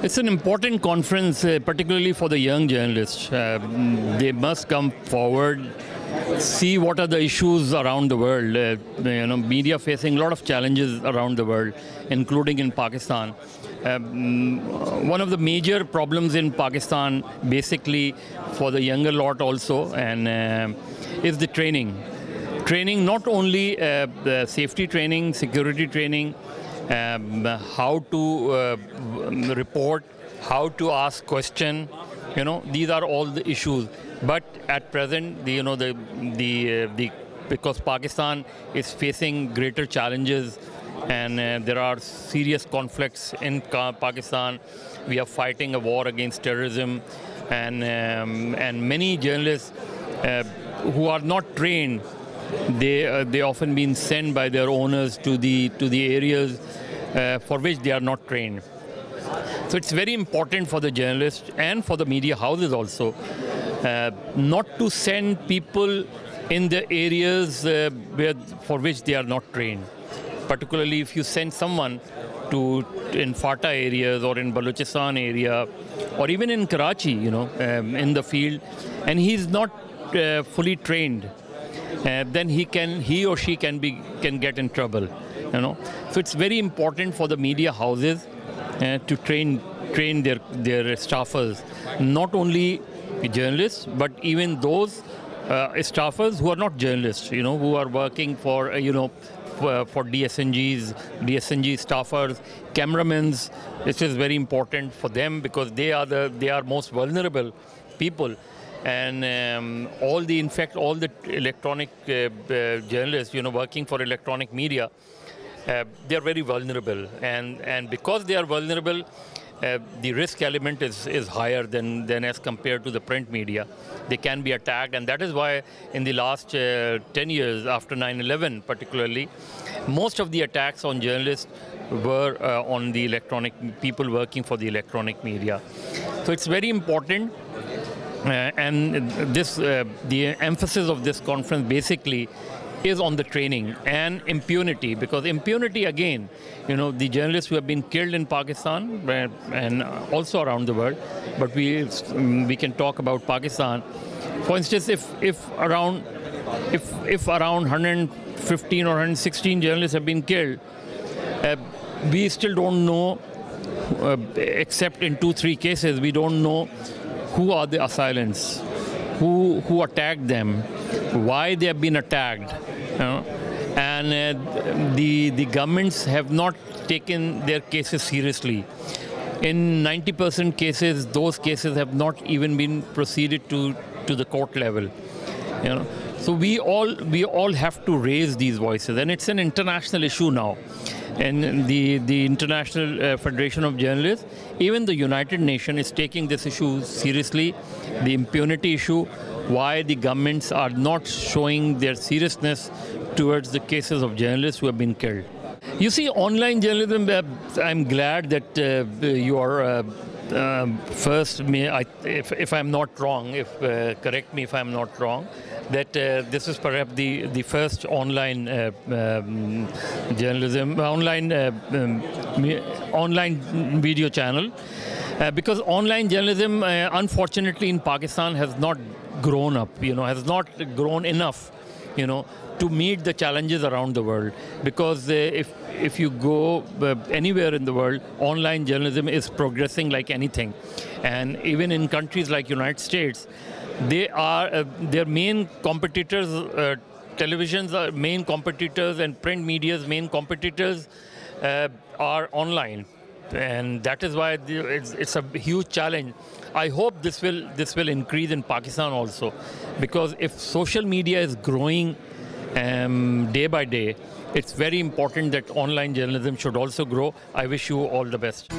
It's an important conference, particularly for the young journalists. They must come forward, see what are the issues around the world. Media facing a lot of challenges around the world, including in Pakistan. One of the major problems in Pakistan, basically for the younger lot also, and is the training. Training, not only the safety training, security training, how to report, how to ask question. These are all the issues. But at present, because Pakistan is facing greater challenges, and there are serious conflicts in Pakistan. We are fighting a war against terrorism, and many journalists who are not trained, they often been sent by their owners to the areas for which they are not trained. So it's very important for the journalists and for the media houses also not to send people in the areas for which they are not trained. Particularly if you send someone in FATA areas or in Balochistan area or even in Karachi, in the field, and he's not fully trained, then he or she can get in trouble. So it's very important for the media houses to train their staffers, not only journalists but even those staffers who are not journalists, who are working for for DSNGs, DSNG staffers, cameramen. This is very important for them because they are most vulnerable people. And all the electronic journalists, working for electronic media, they are very vulnerable. And because they are vulnerable, the risk element is higher than as compared to the print media. They can be attacked, and that is why in the last 10 years, after 9/11 particularly, most of the attacks on journalists were on the people working for the electronic media. So it's very important. And the emphasis of this conference basically is on the training and impunity, because impunity, again, the journalists who have been killed in Pakistan and also around the world, but we can talk about Pakistan. For instance, if around 115 or 116 journalists have been killed, we still don't know, except in 2-3 cases, we don't know who are the assailants, who attacked them, why they have been attacked. And the governments have not taken their cases seriously. In 90% cases, those cases have not even been proceeded to the court level. So we all have to raise these voices, and it's an international issue now. And the International Federation of Journalists, even the United Nations, is taking this issue seriously, the impunity issue, why the governments are not showing their seriousness towards the cases of journalists who have been killed. You see, online journalism, I'm glad that you are first, if I'm not wrong, correct me if I'm not wrong, that this is perhaps the first online journalism, online video channel, because online journalism, unfortunately, in Pakistan has not grown up, has not grown enough, to meet the challenges around the world. Because if you go anywhere in the world, online journalism is progressing like anything. And even in countries like United States, their main competitors, televisions are main competitors, and print media's main competitors are online. And that is why it's a huge challenge. I hope this will increase in Pakistan also, because if social media is growing day by day, it's very important that online journalism should also grow. I wish you all the best.